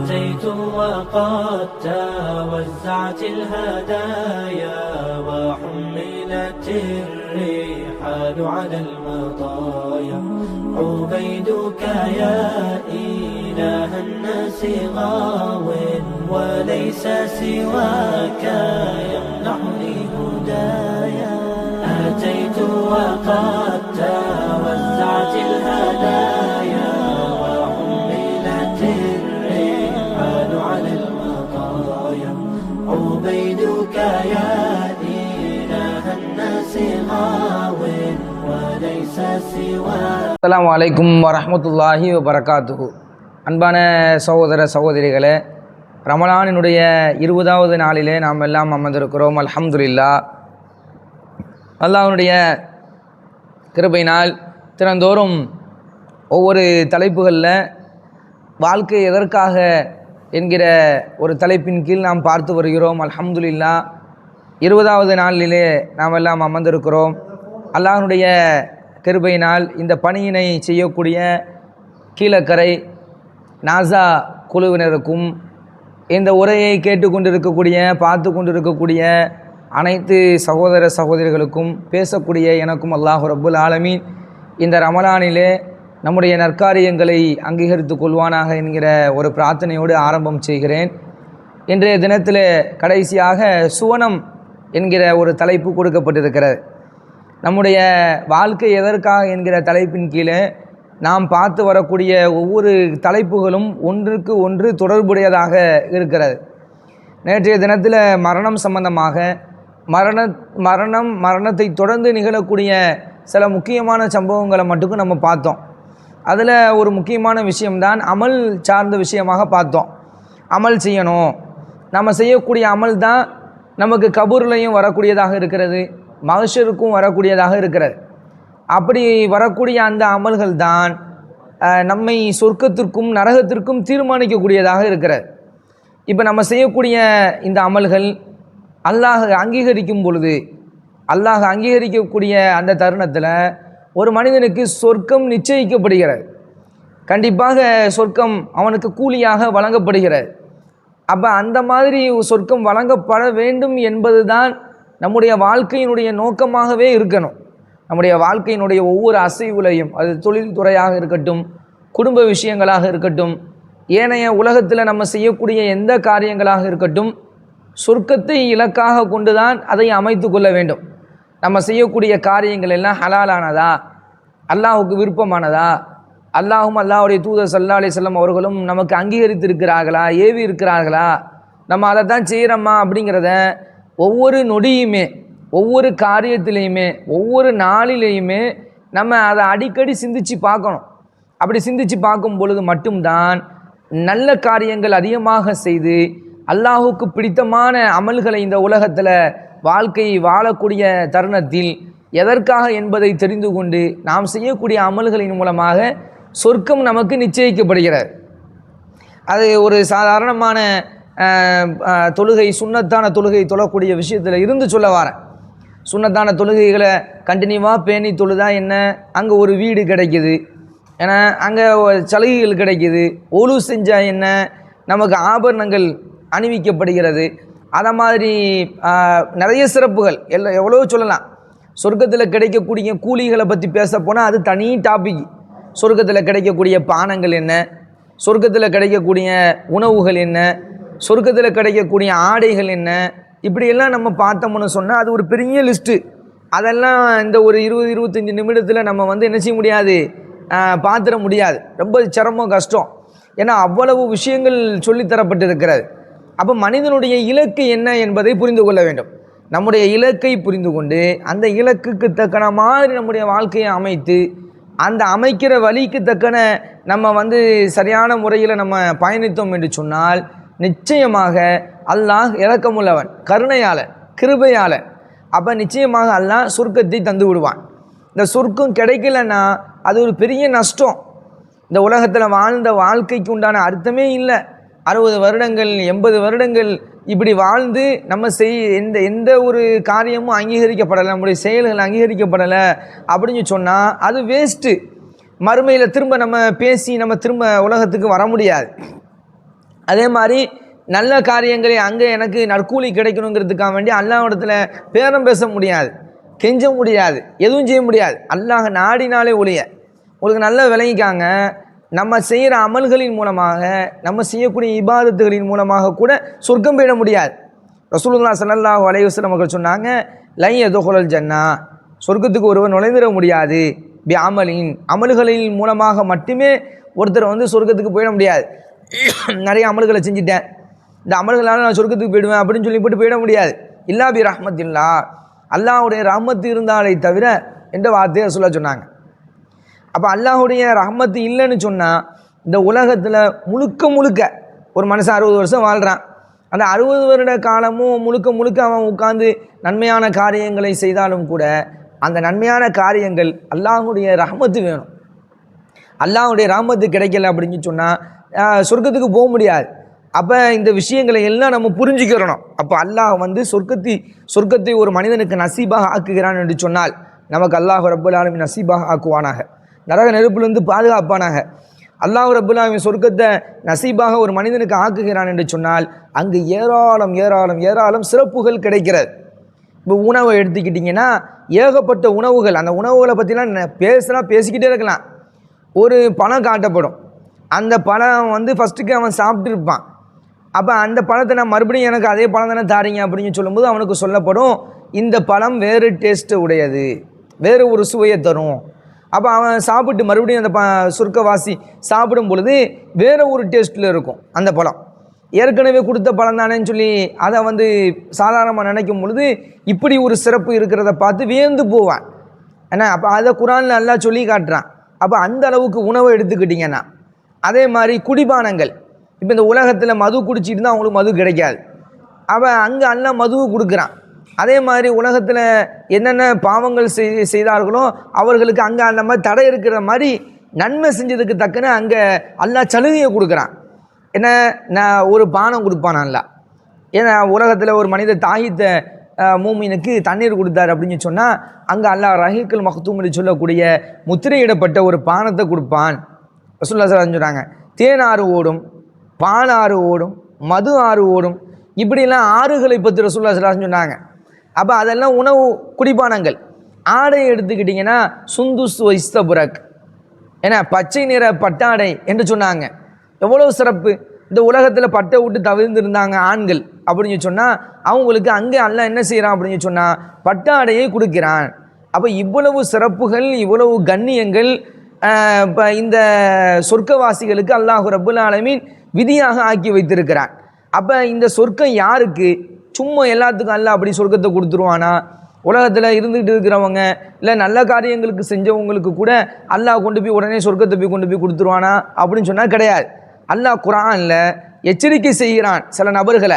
أتيت وقد توزعت الهدايا وحملت الرحال على المطايا عبيدك يا إله الناس غاو وليس سواك يمنحني هدايا أتيت وقد توزعت الهدايا وحملت الرحال على المطايا عبيدك يا إله الناس غاو وليس سواك. அஸ்ஸலாமு அலைக்கும் வரஹ்மத்துல்லாஹி வபரகாத்துஹு. அன்பான சகோதர சகோதரிகளே, ரமலானினுடைய 20வது நாளிலே நாம் எல்லாம் அமர்ந்திருக்கிறோம். அல்ஹம்துலில்லாஹ். அல்லாஹ்வுடைய கிருபையினால் தினந்தோறும் ஒவ்வொரு தலைப்புகளில் வாழ்க்கை எதற்காக என்கிற ஒரு தலைப்பின் கீழ் நாம் பார்த்து வருகிறோம். அல்ஹம்துலில்லாஹ். 20வது நாளிலே நாம் எல்லாம் அமர்ந்திருக்கிறோம். அல்லாஹ்வுடைய கிருபையினால் இந்த பணியினை செய்யக்கூடிய கீழக்கரை நாசா குழுவினருக்கும் இந்த உரையை கேட்டுக்கொண்டிருக்கக்கூடிய பார்த்து கொண்டிருக்கக்கூடிய அனைத்து சகோதர சகோதரிகளுக்கும் பேசக்கூடிய எனக்கும் அல்லாஹ் ரப்புல் ஆலமீன் இந்த ரமலானிலே நம்முடைய நற்காரியங்களை அங்கீகரித்து கொள்வானாக என்கிற ஒரு பிரார்த்தனையோடு ஆரம்பம் செய்கிறேன். இன்றைய தினத்தில் கடைசியாக சுவனம் என்கிற ஒரு தலைப்பு கொடுக்கப்பட்டிருக்கிறது. நம்முடைய வாழ்க்கை எதற்காக என்கிற தலைப்பின் கீழே நாம் பார்த்து வரக்கூடிய ஒவ்வொரு தலைப்புகளும் ஒன்றுக்கு ஒன்று தொடர்புடையதாக இருக்கிறது. நேற்றைய தினத்தில் மரணம் சம்பந்தமாக மரணத்தை தொடர்ந்து நிகழக்கூடிய சில முக்கியமான சம்பவங்களை மட்டுக்கும் நம்ம பார்த்தோம். அதில் ஒரு முக்கியமான விஷயம்தான் அமல் சார்ந்த விஷயமாக பார்த்தோம். அமல் செய்யணும், நம்ம செய்யக்கூடிய அமல் தான் நமக்கு கபூர்லையும் வரக்கூடியதாக இருக்கிறது, மஹ்ஷருக்கும் வரக்கூடியதாக இருக்கிறது. அப்படி வரக்கூடிய அந்த அமல்கள் தான் நம்மை சொர்க்கத்திற்கும் நரகத்திற்கும் தீர்மானிக்கக்கூடியதாக இருக்கிறது. இப்போ நம்ம செய்யக்கூடிய இந்த அமல்கள் அல்லாஹ் அங்கீகரிக்கும் பொழுது, அல்லாஹ் அங்கீகரிக்கக்கூடிய அந்த தருணத்தில் ஒரு மனிதனுக்கு சொர்க்கம் நிச்சயிக்கப்படுகிறது. கண்டிப்பாக சொர்க்கம் அவனுக்கு கூலியாக வழங்கப்படுகிறது. அப்போ அந்த மாதிரி சொர்க்கம் வழங்கப்பட வேண்டும் என்பது தான் நம்முடைய வாழ்க்கையினுடைய நோக்கமாகவே இருக்கணும். நம்முடைய வாழ்க்கையினுடைய ஒவ்வொரு அசைவுலையும், அது தொழில்துறையாக இருக்கட்டும், குடும்ப விஷயங்களாக இருக்கட்டும், ஏனைய உலகத்தில் நம்ம செய்யக்கூடிய எந்த காரியங்களாக இருக்கட்டும், சொர்க்கத்தை இலக்காக கொண்டு தான் அதை அமைத்து கொள்ள வேண்டும். நம்ம செய்யக்கூடிய காரியங்கள் எல்லாம் ஹலாலானதா, அல்லாஹுக்கு விருப்பமானதா, அல்லாஹும் அல்லாஹுடைய தூதர் ஸல்லல்லாஹு அலைஹி வஸல்லம் அவர்களும் நமக்கு அங்கீகரித்திருக்கிறார்களா, ஏவி இருக்கிறார்களா, நம்ம அதை தான் செய்கிறோமா அப்படிங்கிறத ஒவ்வொரு நொடியுமே, ஒவ்வொரு காரியத்திலையுமே, ஒவ்வொரு நாளிலையுமே நம்ம அதை அடிக்கடி சிந்தித்து பார்க்கணும். அப்படி சிந்தித்து பார்க்கும் பொழுது மட்டும்தான் நல்ல காரியங்கள் அதிகமாக செய்து அல்லாஹுக்கு பிடித்தமான அமல்களை இந்த உலகத்தில் வாழ்க்கை வாழக்கூடிய தருணத்தில் எதற்காக என்பதை தெரிந்து கொண்டு நாம் செய்யக்கூடிய அமல்களின் மூலமாக சொர்க்கம் நமக்கு நிச்சயிக்கப்படுகிறது. அது ஒரு சாதாரணமான தொழுகை, சுன்னத்தான தொழுகை தொழக்கூடிய விஷயத்தில் இருந்து சொல்ல வரேன். சுன்னத்தான தொழுகைகளை கண்டினியூவாக பேணி தொழுதா என்ன, அங்கே ஒரு வீடு கிடைக்கிது, ஏன்னா அங்கே சலுகைகள் கிடைக்கிது. ஒழு செஞ்சால் என்ன, நமக்கு ஆபரணங்கள் அணிவிக்கப்படுகிறது. அதை மாதிரி நிறைய சிறப்புகள் எவ்வளோ சொல்லலாம். சொர்க்கத்தில் கிடைக்கக்கூடிய கூலிகளை பற்றி பேச போனால் அது தனி டாபிக். சொர்க்கத்தில் கிடைக்கக்கூடிய பானங்கள் என்ன, சொர்க்கத்தில் கிடைக்கக்கூடிய உணவுகள் என்ன, சொர்க்கத்தில் கிடைக்கக்கூடிய ஆடைகள் என்ன, இப்படியெல்லாம் நம்ம பார்த்தோம்னு சொன்னால் அது ஒரு பெரிய லிஸ்ட்டு. அதெல்லாம் இந்த ஒரு 20-25 நிமிடத்தில் நம்ம என்ன செய்ய முடியாது, பார்த்துட முடியாது. ரொம்ப சிரமம், கஷ்டம். ஏன்னா அவ்வளவு விஷயங்கள் சொல்லித்தரப்பட்டிருக்கிறது. அப்போ மனிதனுடைய இலக்கு என்ன என்பதை புரிந்து கொள்ள வேண்டும். நம்முடைய இலக்கை புரிந்து கொண்டு அந்த இலக்குக்கு தக்கன மாதிரி நம்முடைய வாழ்க்கையை அமைத்து, அந்த அமைக்கிற வழிக்கு தக்கன நம்ம சரியான முறையில் நம்ம பயணித்தோம் என்று சொன்னால் நிச்சயமாக அல்லாஹ் இரக்கமுள்ளவன், கருணையாளன், கிருபையாளன். அப்போ நிச்சயமாக அல்லாஹ் சொர்க்கத்தை தந்து விடுவான். இந்த சொர்க்கம் கிடைக்கலன்னா அது ஒரு பெரிய நஷ்டம். இந்த உலகத்தில் வாழ்ந்த வாழ்க்கைக்கு உண்டான அர்த்தமே இல்லை. 60 வருடங்கள் 80 வருடங்கள் இப்படி வாழ்ந்து நம்ம எந்த ஒரு காரியமும் அங்கீகரிக்கப்படலை, நம்முடைய செயல்கள் அங்கீகரிக்கப்படலை அப்படின்னு சொன்னால் அது வேஸ்ட்டு. மறுமையில் திரும்ப நம்ம பேசி நம்ம திரும்ப உலகத்துக்கு வர முடியாது. அதே மாதிரி நல்ல காரியங்களை அங்கே எனக்கு நற்கூலி கிடைக்கணுங்கிறதுக்காக வேண்டி அல்லாஹ்விடத்துல பேரம் பேச முடியாது, கெஞ்ச முடியாது, எதுவும் செய்ய முடியாது. அல்லாஹ் நாடினாலே ஒழிய. உங்களுக்கு நல்லா விளங்கிக்காங்க, நம்ம செய்கிற அமல்களின் மூலமாக, நம்ம செய்யக்கூடிய இபாதத்துகளின் மூலமாக கூட சொர்க்கம் போயிட முடியாது. ரசூலுல்லாஹி ஸல்லல்லாஹு அலைஹி வஸல்லம் அவர்கள் சொன்னாங்க, லை யதுகுலுல் ஜன்னா, சொர்க்கத்துக்கு ஒருவர் நுழைந்திட முடியாது, பி அமலின், அமல்களின் மூலமாக மட்டுமே ஒருத்தர் வந்து சொர்க்கத்துக்கு போயிட முடியாது. நிறைய அமல்களை செஞ்சுட்டேன், இந்த அமல்களால் நான் சொர்க்கத்துக்கு போயிடுவேன் அப்படின்னு சொல்லி போட்டு போயிட முடியாது. இல்லா பி ரஹ்மத்தில்லா, அல்லாஹ்வுடைய ரஹ்மத்து இருந்தாலே தவிர என்ற வார்த்தையை சொல்ல சொன்னாங்க. அப்போ அல்லாஹ்வுடைய ரஹ்மத்து இல்லைன்னு சொன்னால் இந்த உலகத்தில் முழுக்க முழுக்க ஒரு மனுஷன் 60 வருஷம் வாழ்கிறான், அந்த 60 வருட காலமும் முழுக்க முழுக்க அவன் உட்கார்ந்து நன்மையான காரியங்களை செய்தாலும் கூட அந்த நன்மையான காரியங்கள் அல்லாஹ்வுடைய ரஹ்மத்து வேணும். அல்லாஹ்வுடைய ரஹ்மத்து கிடைக்கல அப்படின்னு சொன்னால் சொர்க்கத்துக்கு போக முடியாது. அப்போ இந்த விஷயங்களை எல்லாம் நம்ம புரிஞ்சுக்கிறணும். அப்போ அல்லாஹ் வந்து சொர்க்கத்தை ஒரு மனிதனுக்கு நசீபாக ஆக்குகிறான் என்று சொன்னால் நமக்கு அல்லாஹ் ரப்பல் ஆலமீன் நசீபாக ஆக்குவானாக, நரக நெருப்பிலிருந்து பாதுகாப்பானாக. அல்லாஹ் ரப்பல் ஆலமீன் சொர்க்கத்தை நசீபாக ஒரு மனிதனுக்கு ஆக்குகிறான் என்று சொன்னால் அங்கு ஏராளம் ஏராளம் ஏராளம் சிறப்புகள் கிடைக்கிறது. இப்போ உணவை எடுத்துக்கிட்டிங்கன்னா ஏகப்பட்ட உணவுகள், அந்த உணவுகளை பற்றிலாம் பேசிக்கிட்டே இருக்கலாம். ஒரு பழம் காட்டப்படும், அந்த பழம் வந்து ஃபஸ்ட்டுக்கு அவன் சாப்பிட்டுருப்பான். அப்போ அந்த பழத்தை நான் மறுபடியும் எனக்கு அதே பழம் தானே தாரீங்க அப்படின்னு சொல்லும்போது அவனுக்கு சொல்லப்படும், இந்த பழம் வேறு டேஸ்ட்டு உடையது, வேறு ஒரு சுவையை தரும். அப்போ அவன் சாப்பிட்டு மறுபடியும் அந்த சொர்க்கவாசி சாப்பிடும் பொழுது வேறு ஒரு டேஸ்ட்டில் இருக்கும் அந்த பழம். ஏற்கனவே கொடுத்த பழம் தானேன்னு சொல்லி அதை வந்து சாதாரணமாக நினைக்கும் பொழுது இப்படி ஒரு சிறப்பு இருக்கிறத பார்த்து வியந்து போவான். ஏன்னா அப்போ அதை குரானில் எல்லாம் சொல்லி காட்டுறான். அப்போ அந்த அளவுக்கு உணவை எடுத்துக்கிட்டிங்கன்னா அதே மாதிரி குடிபானங்கள், இப்போ இந்த உலகத்தில் மது குடிச்சிட்டு தான் அவங்களுக்கு மது கிடைக்காது, அவன் அங்கே எல்லாம் மதுவை கொடுக்குறான். அதே மாதிரி உலகத்தில் என்னென்ன பாவங்கள் செய்தார்களோ அவர்களுக்கு அங்கே அந்த மாதிரி தடை இருக்கிற மாதிரி நன்மை செஞ்சதுக்கு தக்கன அங்கே அல்லாஹ் சலுகையை கொடுக்குறான். என்ன, நான் ஒரு பானம் கொடுப்பான் அல்லா. ஏன்னா உலகத்தில் ஒரு மனித தாகித்த மூமினுக்கு தண்ணீர் கொடுத்தார் அப்படின்னு சொன்னால் அங்கே அல்லாஹ் ரஹீக்குல் மக்தூம் என்று சொல்லக்கூடிய முத்திரையிடப்பட்ட ஒரு பானத்தை கொடுப்பான். ரசூலுல்லாஹி ஸல்லல்லாஹு அலைஹி வஸல்லம் சொல்கிறாங்க, தேன் ஆறு ஓடும், பால் ஆறு ஓடும், மது ஆறு ஓடும், இப்படிலாம் ஆறுகளை பற்றி ரசூலுல்லாஹி ஸல்லல்லாஹு அலைஹி வஸல்லம் சொன்னாங்க. அப்போ அதெல்லாம் உணவு குடிபானங்கள். ஆடையை எடுத்துக்கிட்டிங்கன்னா சுந்துஸ் இஸ்தபுரக், ஏன்னா பச்சை நிற பட்டாடை என்று சொன்னாங்க. எவ்வளோ சிறப்பு! இந்த உலகத்தில் பட்டை விட்டு தவிர்ந்திருந்தாங்க ஆண்கள் அப்படின்னு சொன்னால் அவங்களுக்கு அங்கே அல்லாஹ் என்ன செய்கிறான் அப்படின்னு சொன்னால் பட்டாடையை கொடுக்கிறான். அப்போ இவ்வளவு சிறப்புகள், இவ்வளவு கண்ணியங்கள் இப்போ இந்த சொர்க்கவாசிகளுக்கு அல்லாஹ் ரப்புல் ஆலமீன் விதியாக ஆக்கி வைத்திருக்கிறான். அப்போ இந்த சொர்க்கம் யாருக்கு? சும்மா எல்லாத்துக்கும் அல்லாஹ் அப்படி சொர்க்கத்தை கொடுத்துருவானா? உலகத்தில் இருந்துகிட்டு இருக்கிறவங்க இல்லை நல்ல காரியங்களுக்கு செஞ்சவங்களுக்கு கூட அல்லாஹ் கொண்டு போய் உடனே சொர்க்கத்தை போய் கொண்டு போய் கொடுத்துருவானா அப்படின்னு சொன்னால் கிடையாது. அல்லாஹ் குர்ஆனில் எச்சரிக்கை செய்கிறான் சில நபர்களை,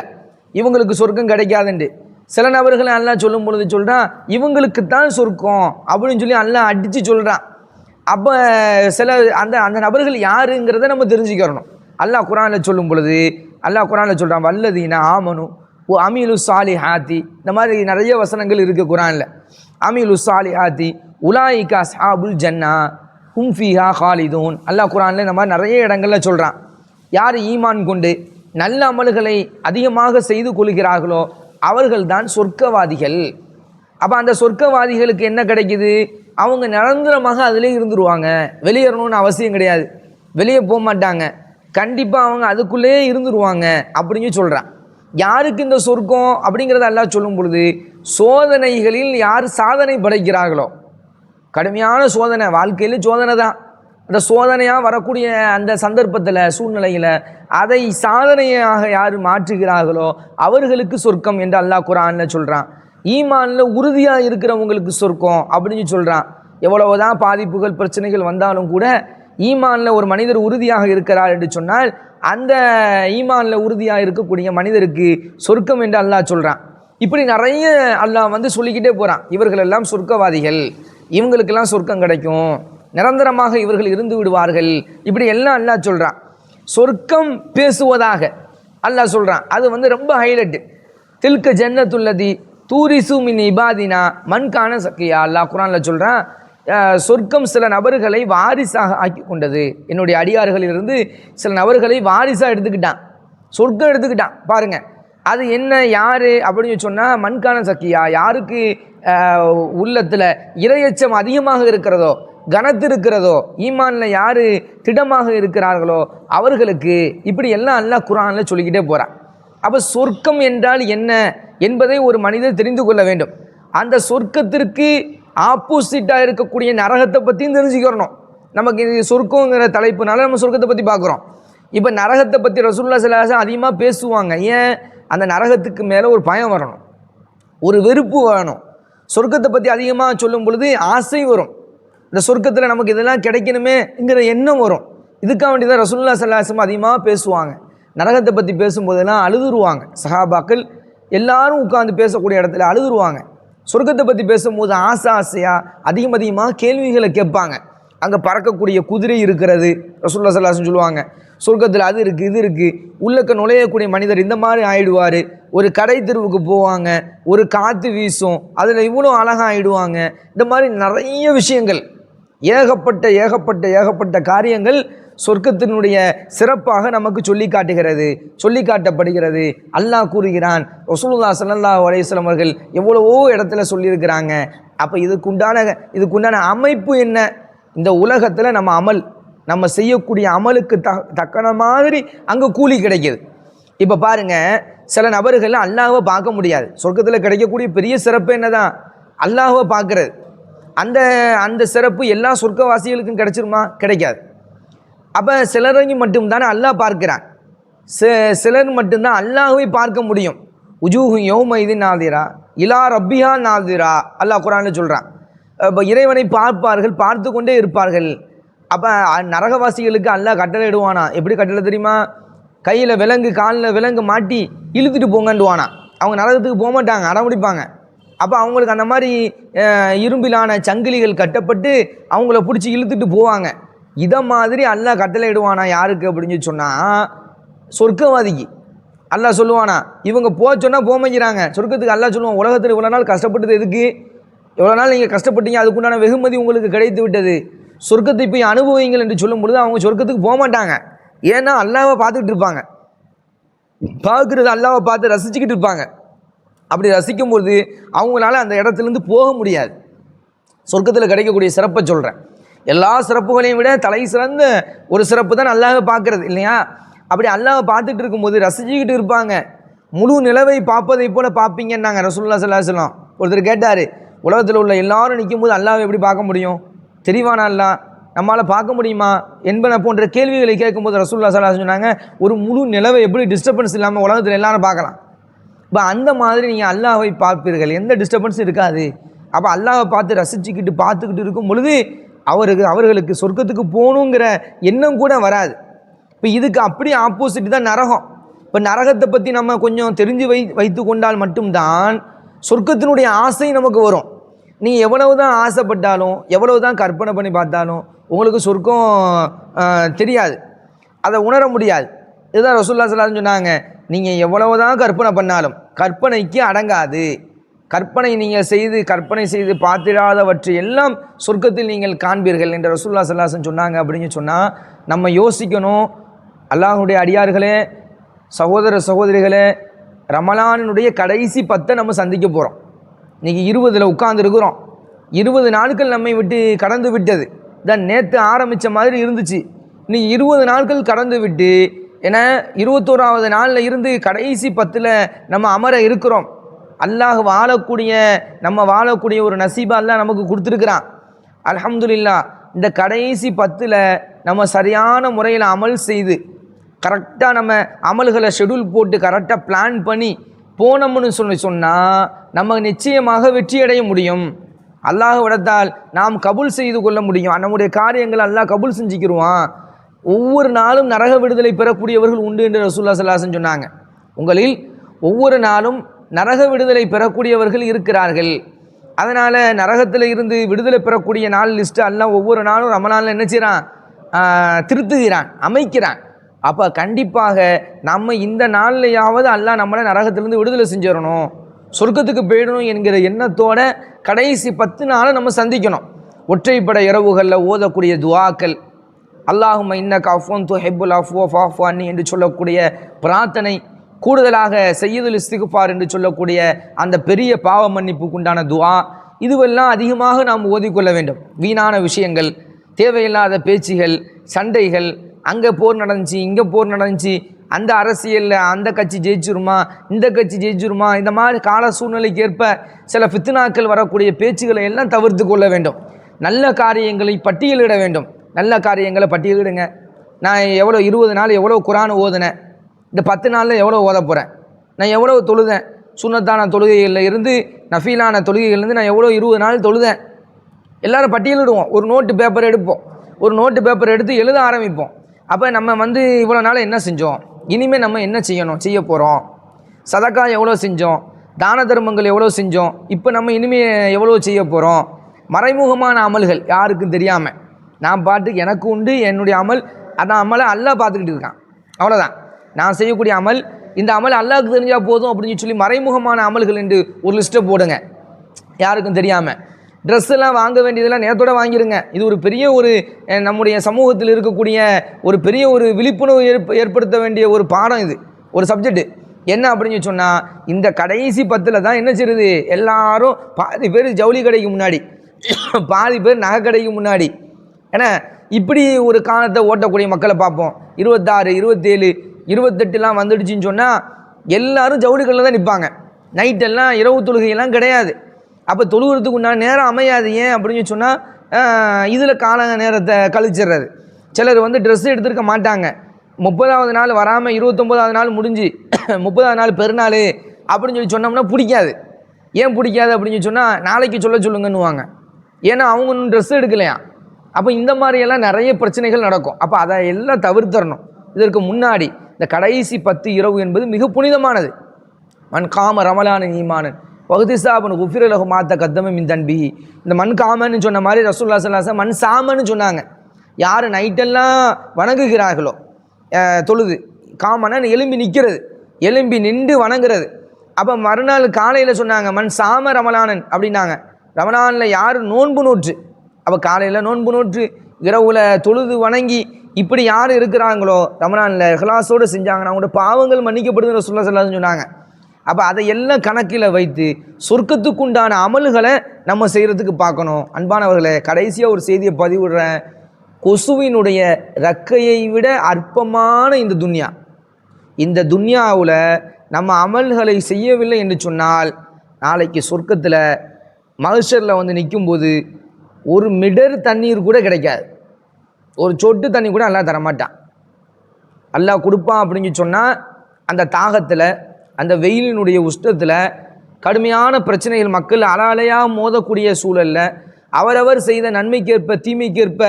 இவங்களுக்கு சொர்க்கம் கிடைக்காதுண்டு. சில நபர்களை அல்லாஹ் சொல்லும் பொழுது சொல்கிறான் இவங்களுக்குத்தான் சொர்க்கம் அப்படின்னு சொல்லி அல்லாஹ் அடித்து சொல்கிறான். அப்போ சில அந்த அந்த நபர்கள் யாருங்கிறத நம்ம தெரிஞ்சுக்கிறணும். அல்லாஹ் குர்ஆனில் சொல்லும் பொழுது அல்லாஹ் குர்ஆனில் சொல்கிறான், வல்லதீன ஆமனு ஓ அமீலு சாலிஹாத்தி, இந்த மாதிரி நிறைய வசனங்கள் இருக்குது குர்ஆனில். அமீலு சாலிஹாத்தி உலாயிகா அஸ்ஹாபுல் ஜன்னா ஹும் ஃபீஹா ஹாலிதூன். அல்லாஹ் குர்ஆனில் இந்த மாதிரி நிறைய இடங்களில் சொல்கிறான், யார் ஈமான் கொண்டு நல்ல அமல்களை அதிகமாக செய்து கொள்கிறார்களோ அவர்கள்தான் சொர்க்கவாதிகள். அப்போ அந்த சொர்க்கவாதிகளுக்கு என்ன கிடைக்குது? அவங்க நிரந்தரமாக அதிலே இருந்துருவாங்க, வெளியேறணும்னு அவசியம் கிடையாது, வெளியே போக மாட்டாங்க, கண்டிப்பாக அவங்க அதுக்குள்ளேயே இருந்துருவாங்க அப்படின்னு சொல்கிறான். யாருக்கு இந்த சொர்க்கம் அப்படிங்கிறத எல்லாம் சொல்லும் பொழுது சோதனைகளில் யார் சாதனை படைக்கிறார்களோ, கடுமையான சோதனை, வாழ்க்கையில் சோதனை தான், அந்த சோதனையாக வரக்கூடிய அந்த சந்தர்ப்பத்தில் சூழ்நிலையில் அதை சாதனையாக யார் மாற்றுகிறார்களோ அவர்களுக்கு சொர்க்கம் என்று அல்லாஹ் குர்ஆனில் சொல்கிறான். ஈமானில் உறுதியாக இருக்கிறவங்களுக்கு சொர்க்கம் அப்படின்னு சொல்கிறான். எவ்வளவுதான் பாதிப்புகள் பிரச்சனைகள் வந்தாலும் கூட ஈமானில் ஒரு மனிதர் உறுதியாக இருக்கிறார் என்று சொன்னால் அந்த ஈமானில் உறுதியாக இருக்கக்கூடிய மனிதருக்கு சொர்க்கம் என்று அல்லாஹ் சொல்கிறான். இப்படி நிறைய அல்லாஹ் வந்து சொல்லிக்கிட்டே போகிறான், இவர்கள் எல்லாம் சொர்க்கவாதிகள், இவங்களுக்கெல்லாம் சொர்க்கம் கிடைக்கும், நிரந்தரமாக இவர்கள் இருந்து விடுவார்கள், இப்படி எல்லாம் அல்லாஹ் சொல்கிறான். சொர்க்கம் பேசுவதாக அல்லாஹ் சொல்கிறான். அது வந்து ரொம்ப ஹைலைட்டு. தில்க ஜன்னத்துல்லதி தூரிசு மின் இபாதினா மண்கான சக்கியா. அல்லாஹ் குர்ஆனில் சொல்கிறான், சொர்க்கம் சில நபர்களை வாரிசாக ஆக்கி கொண்டது, என்னுடைய அடியார்களிலிருந்து சில நபர்களை வாரிசாக எடுத்துக்கிட்டான். சொர்க்கம் எடுத்துக்கிட்டான் பாருங்க. அது என்ன யார் அப்படின்னு சொன்னால் மண்கான சக்கியா, யாருக்கு உள்ளத்தில் இரையச்சம் அதிகமாக இருக்கிறதோ, கனத்து இருக்கிறதோ, ஈமானில் யார் திடமாக இருக்கிறார்களோ அவர்களுக்கு இப்படி எல்லாம் அல்லாஹ் குர்ஆனில் சொல்லிக்கிட்டே போகிறான். அப்போ சொர்க்கம் என்றால் என்ன என்பதை ஒரு மனிதர் தெரிந்து கொள்ள வேண்டும். அந்த சொர்க்கத்திற்கு ஆப்போசிட்டாக இருக்கக்கூடிய நரகத்தை பற்றியும் தெரிஞ்சுக்கிறணும். நமக்கு இது சொர்க்கங்கிற தலைப்புனால நம்ம சொர்க்கத்தை பற்றி பார்க்குறோம். இப்போ நரகத்தை பற்றி ரசூலுல்லாஹி ஸல்லல்லாஹு அலைஹி வஸல்லம் அதிகமாக பேசுவாங்க. ஏன்? அந்த நரகத்துக்கு மேலே ஒரு பயம் வரணும், ஒரு வெறுப்பு வரணும். சொர்க்கத்தை பற்றி அதிகமாக சொல்லும் பொழுது ஆசை வரும். இந்த சொர்க்கத்தில் நமக்கு இதெல்லாம் கிடைக்கணுமேங்கிற எண்ணம் வரும். இதுக்காக வேண்டி தான் ரசூலுல்லாஹி ஸல்லல்லாஹு அலைஹி வஸல்லம் அதிகமாக பேசுவாங்க. நரகத்தை பற்றி பேசும்போதெல்லாம் அழுதுருவாங்க. சஹாபாக்கள் எல்லாரும் உட்கார்ந்து பேசக்கூடிய இடத்துல அழுதுருவாங்க. சொர்க்கத்தை பற்றி பேசும்போது ஆசையாக அதிகமாக கேள்விகளை கேட்பாங்க. அங்கே பறக்கக்கூடிய குதிரை இருக்கிறது, ரசூலுல்லாஹி ஸல்லல்லாஹு அலைஹி வஸல்லம் சொல்லுவாங்க. சொர்க்கத்தில் அது இருக்குது, இது இருக்குது. உள்ளக்க நுழையக்கூடிய மனிதர் இந்த மாதிரி ஆயிடுவார். ஒரு கடை தெருவுக்கு போவாங்க, ஒரு காற்று வீசும், அதில் இவ்வளோ அழகாக ஆயிடுவாங்க. இந்த மாதிரி நிறைய விஷயங்கள், ஏகப்பட்ட காரியங்கள் சொர்க்கத்தினுடைய சிறப்பாக நமக்கு சொல்லி காட்டப்படுகிறது. அல்லாஹ் கூறுகிறான், ரசூலுல்லாஹி ஸல்லல்லாஹு அலைஹி வஸல்லம் அவர்கள் எவ்வளவோ இடத்துல சொல்லியிருக்கிறாங்க. அப்போ இதுக்குண்டான அமைப்பு என்ன? இந்த உலகத்தில் நம்ம செய்யக்கூடிய அமலுக்கு தக்கன மாதிரி அங்கே கூலி கிடைக்கிது. இப்போ பாருங்கள், சில நபர்கள் அல்லாஹ்வை பார்க்க முடியாது. சொர்க்கத்தில் கிடைக்கக்கூடிய பெரிய சிறப்பு என்னதான்? அல்லாஹ்வை பார்க்குறது. அந்த சிறப்பு எல்லா சொர்க்கவாசிகளுக்கும் கிடைச்சிருமா? கிடைக்காது. அப்போ சிலரைக்கு மட்டும்தானே அல்லாஹ் பார்க்கிறான். சிலர் மட்டும்தான் அல்லாஹ்வை பார்க்க முடியும். உஜூஹு யௌமைதின் நாதிரா இலா ரப்பிஹா நாதிரா, அல்லாஹ் குர்ஆனில் சொல்கிறான். இப்போ இறைவனை பார்ப்பார்கள், பார்த்து கொண்டே இருப்பார்கள். அப்போ நரகவாசிகளுக்கு அல்லாஹ் கட்டளை இடுவானா. எப்படி கட்டளை தெரியுமா? கையில் விலங்கு, காலில் விலங்கு மாட்டி இழுத்துட்டு போங்கண்டுவானா. அவங்க நரகத்துக்கு போக மாட்டாங்க, அடம்பிடிப்பாங்க. அப்போ அவங்களுக்கு அந்த மாதிரி இரும்பிலான சங்கிலிகள் கட்டப்பட்டு அவங்கள பிடிச்சி இழுத்துட்டு போவாங்க. இதை மாதிரி அல்லாஹ் கட்டளை இடுவானா யாருக்கு அப்படின்னு சொன்னால் சொர்க்கவாதிக்கு. அல்லாஹ் சொல்லுவானா, இவங்க போக சொன்னால் போமைக்கிறாங்க சொர்க்கத்துக்கு. அல்லாஹ் சொல்லுவான், உலகத்தில் இவ்வளோ நாள் கஷ்டப்பட்டது எதுக்கு? எவ்வளோ நாள் நீங்கள் கஷ்டப்பட்டீங்க, அதுக்குண்டான வெகுமதி உங்களுக்கு கிடைத்து விட்டது. சொர்க்கத்தை போய் அனுபவிங்கள் என்று சொல்லும் பொழுது அவங்க சொர்க்கத்துக்கு போக மாட்டாங்க. ஏன்னா அல்லாஹ்வை பார்த்துக்கிட்டு இருப்பாங்க. பார்க்குறது அல்லாஹ்வை பார்த்து ரசிச்சுக்கிட்டு இருப்பாங்க. அப்படி ரசிக்கும்போது அவங்களால அந்த இடத்துலேருந்து போக முடியாது. சொர்க்கத்தில் கிடைக்கக்கூடிய சிறப்பை சொல்கிறேன். எல்லா சிறப்புகளையும் விட தலை சிறந்த ஒரு சிறப்பு தான் அல்லாஹ்வை பார்க்குறது, இல்லையா? அப்படி அல்லாஹ்வை பார்த்துட்டு இருக்கும்போது ரசிச்சுக்கிட்டு இருப்பாங்க. முழு நிலவை பார்ப்பதை போல் பார்ப்பீங்கன்னாங்க ரசூலுல்லாஹி ஸல்லல்லாஹு அலைஹி வஸல்லம். ஒருத்தர் கேட்டார், உலகத்தில் உள்ள எல்லாரும் நிற்கும் போது அல்லாஹ்வை எப்படி பார்க்க முடியும்? தெரிவானா அல்லாஹ்? நம்மளால் பார்க்க முடியுமா என்பன போன்ற கேள்விகளை கேட்கும்போது ரசூலுல்லாஹி ஸல்லல்லாஹு அலைஹி வஸல்லம் சொன்னாங்க, ஒரு முழு நிலவை எப்படி டிஸ்டர்பன்ஸ் இல்லாமல் உலகத்தில் எல்லாரும் பார்க்கலாம். இப்போ அந்த மாதிரி நீங்கள் அல்லாஹ்வை பார்ப்பீர்கள், எந்த டிஸ்டர்பன்ஸும் இருக்காது. அப்போ அல்லாஹ்வை பார்த்து பார்த்துக்கிட்டு இருக்கும் பொழுது அவர்களுக்கு சொர்க்கத்துக்கு போகணுங்கிற எண்ணம் கூட வராது. இப்போ இதுக்கு அப்படி ஆப்போசிட் தான் நரகம். இப்போ நரகத்தை பற்றி நம்ம கொஞ்சம் தெரிஞ்சு வைத்து கொண்டால் மட்டும்தான் சொர்க்கத்தினுடைய ஆசை நமக்கு வரும். நீங்கள் எவ்வளவு தான் ஆசைப்பட்டாலும், எவ்வளவு தான் கற்பனை பண்ணி பார்த்தாலும் உங்களுக்கு சொர்க்கம் தெரியாது, அதை உணர முடியாது. இதுதான் ரசூலுல்லாஹி ஸல்லல்லாஹு அலைஹி வஸல்லம் சொன்னாங்க, நீங்கள் எவ்வளவு தான் கற்பனை பண்ணாலும் கற்பனைக்கு அடங்காது. கற்பனை செய்து பார்த்திடாதவற்றை எல்லாம் சொர்க்கத்தில் நீங்கள் காண்பீர்கள் என்று ரசூலுல்லாஹி ஸல்லல்லாஹு அலைஹி வஸல்லம் சொன்னாங்க. அப்படின்னு சொன்னால் நம்ம யோசிக்கணும். அல்லாஹ்வுடைய அடியார்களே, சகோதரிகளே, ரமலானுடைய கடைசி 10 நம்ம சந்திக்க போகிறோம். இன்றைக்கி 20 உட்கார்ந்துருக்குறோம். 20 நாட்கள் நம்மை விட்டு கடந்து விட்டது. தான் நேற்று ஆரம்பித்த மாதிரி இருந்துச்சு. இன்றைக்கி 20 நாட்கள் கடந்து விட்டு, ஏன்னா 21வது நாளில் இருந்து கடைசி 10 நம்ம அமர இருக்கிறோம். அல்லாஹ் நம்ம வாழக்கூடிய ஒரு நசீபா அல்லாஹ் நமக்கு கொடுத்துருக்குறான். அல்ஹம்துலில்லாஹ். இந்த கடைசி 10 நம்ம சரியான முறையில் அமல் செய்து கரெக்டாக நம்ம அமல்களை ஷெடியூல் போட்டு கரெக்டாக பிளான் பண்ணி போனோம்னு சொன்னால் நம்ம நிச்சயமாக வெற்றி அடைய முடியும். அல்லாஹ் விடத்தால் நாம் கபூல் செய்து கொள்ள முடியும். நம்முடைய காரியங்களை அல்லாஹ் கபூல் செஞ்சுக்கிடுவான். ஒவ்வொரு நாளும் நரக விடுதலை பெறக்கூடியவர்கள் உண்டு என்று ரசூலுல்லாஹி ஸல்லல்லாஹு அலைஹி வஸல்லம் சொன்னாங்க. உங்களில் ஒவ்வொரு நாளும் நரக விடுதலை பெறக்கூடியவர்கள் இருக்கிறார்கள். அதனால் நரகத்தில் இருந்து விடுதலை பெறக்கூடிய நாள் லிஸ்ட்டு அல்லாஹ் ஒவ்வொரு நாளும் ரமலானில் என்ன செய்கிறான்? திருத்துகிறான், அமைக்கிறான். அப்போ கண்டிப்பாக நம்ம இந்த நாள்லையாவது அல்லாஹ் நம்மளை நரகத்திலேருந்து விடுதலை செஞ்சிடணும், சொர்க்கத்துக்கு போயிடணும் என்கிற எண்ணத்தோட கடைசி 10 நாளை நம்ம சந்திக்கணும். ஒற்றைப்படை இரவுகளில் ஓதக்கூடிய துஆக்கள், அல்லாஹும்ம இன்னக அஃபுன் துஹிப்புல் அஃப்வ ஃபஅஃபு அன்னி என்று சொல்லக்கூடிய பிரார்த்தனை, கூடுதலாக சய்யிதுல் இஸ்திக்ஃபார் என்று சொல்லக்கூடிய அந்த பெரிய பாவ மன்னிப்புக்குண்டான துஆ, இதுவெல்லாம் அதிகமாக நாம் ஓதிக்கொள்ள வேண்டும். வீணான விஷயங்கள், தேவையில்லாத பேச்சுகள், சண்டைகள், அங்கே போர் நடந்துச்சு, இங்கே போர் நடந்துச்சு, அந்த அரசியலில் அந்த கட்சி ஜெயிச்சிருமா, இந்த கட்சி ஜெயிச்சிருமா, இந்த மாதிரி கால சூழ்நிலைக்கு ஏற்ப சில ஃபித்னாக்கள் வரக்கூடிய பேச்சுகளை எல்லாம் தவிர்த்து கொள்ள வேண்டும். நல்ல காரியங்களை பட்டியலிட வேண்டும். நல்ல காரியங்களை பட்டியலிடுங்க. நான் எவ்வளோ 20 நாள் எவ்வளோ குரான் ஓதுனேன், இந்த 10 நாளில் எவ்வளோ ஓத போகிறேன், நான் எவ்வளோ தொழுதேன், சுன்னத்தான தொழுகைகளில் இருந்து நஃபீலான தொழுகைகள்லேருந்து நான் எவ்வளோ 20 நாள் தொழுதேன், எல்லோரும் பட்டியலிடுவோம். ஒரு நோட்டு பேப்பர் எடுப்போம், ஒரு நோட்டு பேப்பர் எடுத்து எழுத ஆரம்பிப்போம். அப்போ நம்ம இவ்வளோ நாள் என்ன செஞ்சோம், இனிமேல் நம்ம என்ன செய்ய போகிறோம், சதக்கா எவ்வளோ செஞ்சோம், தான தர்மங்கள் எவ்வளோ செஞ்சோம், இப்போ நம்ம இனிமேல் எவ்வளோ செய்ய போகிறோம். மறைமுகமான அமல்கள் யாருக்கும் தெரியாமல் நான் பாட்டுக்கு எனக்கு உண்டு என்னுடைய அமல், அதான் அமலை அல்லாஹ் பார்த்துக்கிட்டு இருக்கான், அவ்வளோதான். நான் செய்யக்கூடிய அமல், இந்த அமல் அல்லாஹ்வுக்கு தெரிஞ்சால் போதும் அப்படின்னு சொல்லி மறைமுகமான அமல்கள் என்று ஒரு லிஸ்ட்டை போடுங்க யாருக்கும் தெரியாமல். ட்ரெஸ் எல்லாம் வாங்க வேண்டியதெல்லாம் நேரத்தோடு வாங்கிடுங்க. இது ஒரு பெரிய ஒரு நம்முடைய சமூகத்தில் இருக்கக்கூடிய ஒரு பெரிய ஒரு விழிப்புணர்வு ஏற்படுத்த வேண்டிய ஒரு பாடம். இது ஒரு சப்ஜெக்டு. என்ன அப்படின்னு சொன்னால், இந்த கடைசி 10 தான் என்ன செய்யுது, எல்லாரும் பாதி பேர் ஜவுளி கடைக்கு முன்னாடி, பாதி பேர் நகை கடைக்கு முன்னாடி. ஏன்னா இப்படி ஒரு காலத்தை ஓட்டக்கூடிய மக்களை பார்ப்போம். 26, 27, 28 வந்துடுச்சின்னு சொன்னால் எல்லோரும் ஜவுளிகளில் தான் நிற்பாங்க. நைட்டெல்லாம் இரவு தொழுகையெல்லாம் கிடையாது. அப்போ தொழுகிறதுக்கு உண்டான நேரம் அமையாது. ஏன் அப்படின்னு சொன்னால் இதில் கால நேரத்தை கழிச்சிடுறது. சிலர் ட்ரெஸ் எடுத்துருக்க மாட்டாங்க. 30வது நாள் வராமல் 29வது நாள் முடிஞ்சு 30வது நாள் பெருநாள் அப்படின்னு சொன்னோம்னா பிடிக்காது. ஏன் பிடிக்காது அப்படின்னு சொன்னால், நாளைக்கு சொல்லுங்கன்னுவாங்க. ஏன்னா அவங்க ஒன்றும் ட்ரெஸ் எடுக்கலையா. அப்போ இந்த மாதிரியெல்லாம் நிறைய பிரச்சனைகள் நடக்கும். அப்போ அதை எல்லாம் தவிர்த்தரணும். இதற்கு முன்னாடி இந்த கடைசி 10 இரவு என்பது மிக புனிதமானது. மன் காம ரமலான ஈமானன் வகுதிசாபன் குஃபிரலகு மாத்த கத்தம மின் தன்பி. இந்த மண் காமன்னு சொன்ன மாதிரி ரசூலுல்லாஹி ஸல்லல்லாஹு அலைஹி வஸல்லம் மண் சாமன்னு சொன்னாங்க. யார் நைட்டெல்லாம் வணங்குகிறார்களோ, தொழுது காமனா எலும்பி நிற்கிறது, எலும்பி நின்று வணங்குறது. அப்போ மறுநாள் காலையில் சொன்னாங்க மண் சாம ரமலானன் அப்படின்னாங்க. ரமலானில் யார் நோன்பு நோற்று, அப்போ காலையில் நோன்பு நோற்று இரவுல தொழுது வணங்கி இப்படி யார் இருக்கிறாங்களோ ரமலானில் இஹ்லாஸோடு செஞ்சாங்கன்னா அவங்களோட பாவங்கள் மன்னிக்கப்படுதுன்னு ரசூலுல்லாஹி ஸல்லல்லாஹு அலைஹி வஸல்லம் சொன்னாங்க. அப்போ அதையெல்லாம் கணக்கில் வைத்து சொர்க்கத்துக்குண்டான அமல்களை நம்ம செய்கிறதுக்கு பார்க்கணும். அன்பானவர்களே, கடைசியாக ஒரு செய்தியை பதிவிடுறேன். கொசுவினுடைய ரக்கையை விட அற்பமான இந்த துன்யா, இந்த துன்யாவில் நம்ம அமல்களை செய்யவில்லை என்று சொன்னால் நாளைக்கு சொர்க்கத்தில் மஹ்ஷரில் நிற்கும்போது ஒரு மிடர் தண்ணீர் கூட கிடைக்காது, ஒரு சொட்டு தண்ணி கூட அல்லாஹ் தரமாட்டான். அல்லாஹ் கொடுப்பான் அப்படின்னு சொன்னால் அந்த தாகத்தில், அந்த வெயிலினுடைய உஷ்ணத்தில், கடுமையான பிரச்சனைகள், மக்கள் அலாலையாக மோதக்கூடிய சூழலில், அவரவர் செய்த நன்மைக்கேற்ப தீமைக்கேற்ப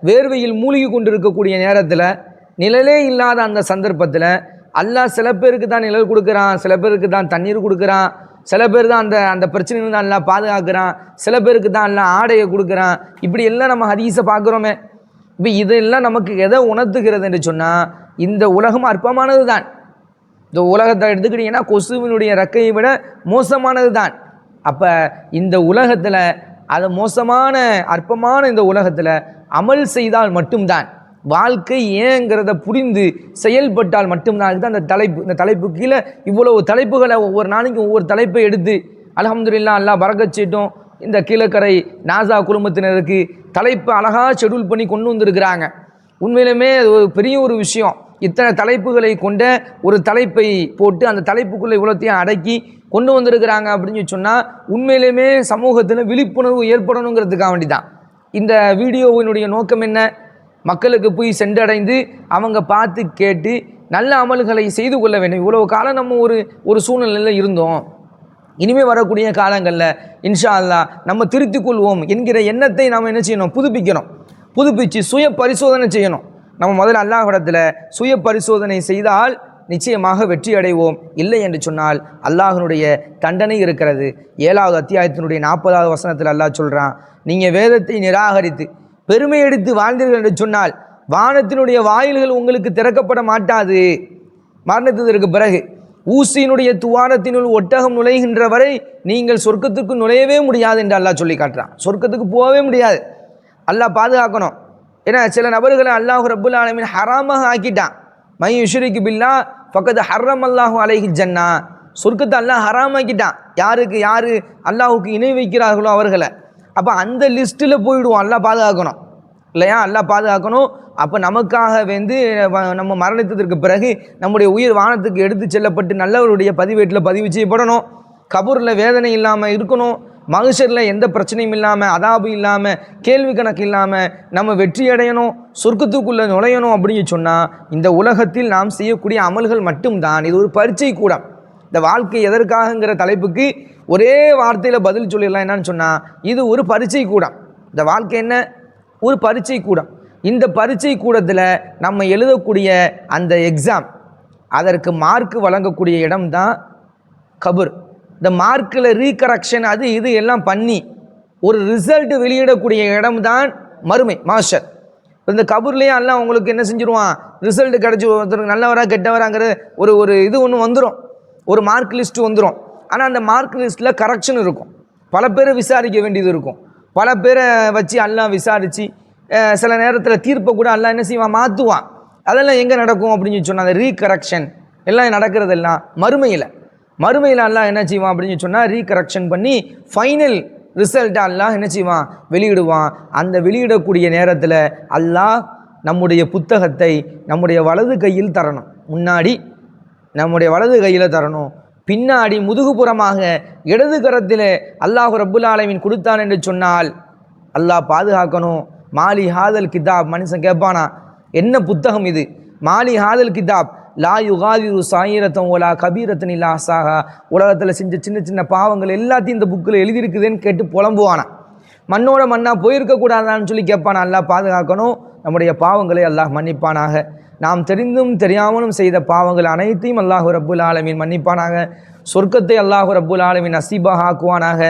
வேர்வையில் மூழ்கி கொண்டிருக்கக்கூடிய நேரத்தில், நிழலே இல்லாத அந்த சந்தர்ப்பத்தில் அல்லாஹ் சில பேருக்கு தான் நிழல் கொடுக்குறான், சில பேருக்கு தான் தண்ணீர் கொடுக்குறான், சில பேர் தான் அந்த பிரச்சனைகள் தான் எல்லாம் பாதுகாக்கிறான், சில பேருக்கு தான் எல்லாம் ஆடையை கொடுக்குறான். இப்படி எல்லாம் நம்ம ஹதீஸை பார்க்குறோமே. இப்போ இதெல்லாம் நமக்கு எதை உணர்த்துகிறது என்று சொன்னால், இந்த உலகம் அற்பமானது தான். இந்த உலகத்தை எடுத்துக்கிட்டிங்கன்னா கொசுவினுடைய ரக்கையை விட மோசமானது தான். அப்போ இந்த உலகத்தில், அது மோசமான அற்பமான இந்த உலகத்தில் அமல் செய்தால் மட்டும்தான், வாழ்க்கை ஏங்கிறத புரிந்து செயல்பட்டால் மட்டும்தான். அதுதான் அந்த தலைப்பு. இந்த தலைப்பு கீழே இவ்வளவு தலைப்புகளை ஒவ்வொரு நாளைக்கும் ஒவ்வொரு தலைப்பை எடுத்து அல்ஹம்துலில்லாஹ் அல்லாஹ் பரக்கத் செய்யட்டும். இந்த கீழக்கரை நாசா குழுமத்தினருக்கு தலைப்பு அழகாக ஷெட்யூல் பண்ணி கொண்டு வந்திருக்கிறாங்க. உண்மையிலுமே ஒரு பெரிய ஒரு விஷயம். இத்தனை தலைப்புகளை கொண்ட ஒரு தலைப்பை போட்டு அந்த தலைப்புக்குள்ளே இவ்வளோத்தையும் அடக்கி கொண்டு வந்திருக்கிறாங்க அப்படின்னு சொன்னால் உண்மையிலுமே சமூகத்தில் விழிப்புணர்வு ஏற்படணுங்கிறதுக்காக வேண்டி தான் இந்த வீடியோவினுடைய நோக்கம். என்ன, மக்களுக்கு போய் சென்றடைந்து அவங்க பார்த்து கேட்டு நல்ல அமல்களை செய்து கொள்ள வேண்டும். இவ்வளவு காலம் நம்ம ஒரு சூழ்நிலையில் இருந்தோம். இனிமேல் வரக்கூடிய காலங்களில் இன்ஷா அல்லாஹ் நம்ம திருத்திக் கொள்வோம் என்கிற எண்ணத்தை நாம் என்ன செய்யணும், புதுப்பிக்கணும். புதுப்பித்து சுய பரிசோதனை செய்யணும். நம்ம முதல்ல அல்லாஹ்விடத்தில் சுய பரிசோதனை செய்தால் நிச்சயமாக வெற்றி அடைவோம். இல்லை என்று சொன்னால் அல்லாஹ்வினுடைய தண்டனை இருக்கிறது. 7வது அத்தியாயத்தினுடைய 40வது வசனத்தில் அல்லாஹ் சொல்கிறான், நீங்கள் வேதத்தை நிராகரித்து பெருமை எடுத்து வாழ்ந்தீர்கள் என்று சொன்னால் வானத்தினுடைய வாயில்கள் உங்களுக்கு திறக்கப்பட மாட்டாது. மரணத்திற்கு பிறகு ஊசியினுடைய துவாரத்தினுள் ஒட்டகம் நுழைகின்ற வரை நீங்கள் சொர்க்கத்துக்கு நுழையவே முடியாது என்று அல்லாஹ் சொல்லி காட்டுறான். சொர்க்கத்துக்கு போகவே முடியாது. அல்லாஹ் பாதுகாக்கணும். ஏன்னா சில நபர்களை அல்லாஹ் ரப்புல் ஆலமீன் ஹராமாக ஆக்கிட்டான். மை யுஷ்ரிகு பில்லாஹ் ஃபக்கத் ஹர்ரம் அல்லாஹு அலைஹி ஜன்னா, சொர்க்கத்தை அல்லாஹ் ஹராமாக்கிட்டான். யாரு அல்லாஹுக்கு இணை வைக்கிறார்களோ அவர்களை. அப்போ அந்த லிஸ்ட்டில் போயிடுவோம். அல்லாஹ் பாதுகாக்கணும் இல்லையா? அல்லாஹ் பாதுகாக்கணும். அப்போ நமக்காக நம்ம மரணித்ததற்கு பிறகு நம்முடைய உயிர் வானத்துக்கு எடுத்து செல்லப்பட்டு நல்லவருடைய பதிவேட்டில் பதிவு செய்யப்படணும். கபூரில் வேதனை இல்லாமல் இருக்கணும். மகஷரில் எந்த பிரச்சனையும் இல்லாமல், அதாபு இல்லாமல், கேள்வி கணக்கு இல்லாமல் நம்ம வெற்றி அடையணும், சொர்க்கத்துக்குள்ளே நுழையணும் அப்படின்னு சொன்னால் இந்த உலகத்தில் நாம் செய்யக்கூடிய அமல்கள் மட்டும்தான். இது ஒரு பரீட்சை கூடம். இந்த வாழ்க்கை எதற்காகங்கிற தலைப்புக்கு ஒரே வார்த்தையில் பதில் சொல்லிடலாம். என்னன்னு சொன்னால் இது ஒரு பரீட்சை கூடம். இந்த வாழ்க்கை என்ன? ஒரு பரீட்சை கூடம். இந்த பரீட்சை கூடத்தில் நம்ம எழுதக்கூடிய அந்த எக்ஸாம், அதற்கு மார்க் வழங்கக்கூடிய இடம் தான் கபர். இந்த மார்க்கில் ரீகரெக்ஷன் அது இது எல்லாம் பண்ணி ஒரு ரிசல்ட் வெளியிடக்கூடிய இடம் தான் மறுமை, மாஷர். இந்த கபூர்லேயே எல்லாம் உங்களுக்கு என்ன செஞ்சுருவான்? ரிசல்ட் கிடச்சி ஒருத்தருக்கு நல்லவரா கெட்டவராங்கிற ஒரு இது ஒன்று வந்துடும், ஒரு மார்க் லிஸ்ட் வந்துடும். ஆனால் அந்த மார்க் லிஸ்ட்டில் கரெக்ஷன் இருக்கும். பல பேரை விசாரிக்க வேண்டியது இருக்கும். பல பேரை வச்சு எல்லாம் விசாரித்து சில நேரத்தில் தீர்ப்பை கூட எல்லாம் என்ன செய்வான்? மாற்றுவான். அதெல்லாம் எங்கே நடக்கும் அப்படின்னு சொன்னால் அந்த ரீகரெக்ஷன் எல்லாம் நடக்கிறதெல்லாம் மறுமையில் அல்லாஹ் என்ன செய்வான் அப்படின்னு சொன்னால் ரீகரெக்ஷன் பண்ணி ஃபைனல் ரிசல்ட்டை அல்லாஹ் என்ன செய்வான்? வெளியிடுவான். அந்த வெளியிடக்கூடிய நேரத்தில் அல்லாஹ் நம்முடைய புத்தகத்தை நம்முடைய வலது கையில் தரணும். முன்னாடி நம்முடைய வலது கையில் தரணும், பின்னாடி முதுகுப்புறமாக இடது கரத்தில் அல்லாஹ் ரப்புல் ஆலமீன் கொடுத்தான் என்று சொன்னால் அல்லாஹ் பாதுகாக்கணும். மாலி ஹாதல் கிதாப், மனுஷன் கேட்பானா என்ன புத்தகம் இது? மாலி ஹாதல் கிதாப் லா யுகாதிரு சாயிரத்தம் ஓலா கபீரத்தன் இல்லா அசாகா, உலகத்தில் செஞ்ச சின்ன சின்ன பாவங்கள் எல்லாத்தையும் இந்த புக்கில் எழுதியிருக்குதுன்னு கேட்டு புலம்புவானா. மண்ணோட மண்ணாக போயிருக்கக்கூடாதான்னு சொல்லி கேட்பானா. அல்லாஹ் பாதுகாக்கணும். நம்முடைய பாவங்களை அல்லாஹ் மன்னிப்பானாக. நாம் தெரிந்தும் தெரியாமலும் செய்த பாவங்கள் அனைத்தையும் அல்லாஹ் ரப்புல் ஆலமீன் மன்னிப்பானாக. சொர்க்கத்தை அல்லாஹ் ரப்புல் ஆலமீன் நசீபாக ஆக்குவானாக.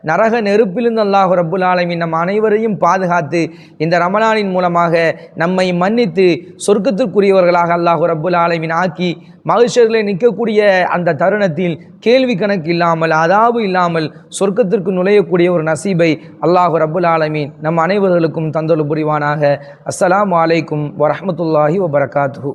நரக நெருப்பிலிருந்து அல்லாஹ் ரப்புல் ஆலமீன் நம் அனைவரையும் பாதுகாத்து இந்த ரமலானின் மூலமாக நம்மை மன்னித்து சொர்க்கத்திற்குரியவர்களாக அல்லாஹ் ரப்புல் ஆலமீன் ஆக்கி மகஷரில் நிற்கக்கூடிய அந்த தருணத்தில் கேள்வி கணக்கு இல்லாமல், அதாபு இல்லாமல் சொர்க்கத்திற்கு நுழையக்கூடிய ஒரு நசீபை அல்லாஹ் ரப்புல் ஆலமீன் நம் அனைவர்களுக்கும் தந்தொரு புரிவானாக. அஸ்ஸலாமு அலைக்கும் வரஹ்மத்துல்லாஹி வபரகாத்துஹு.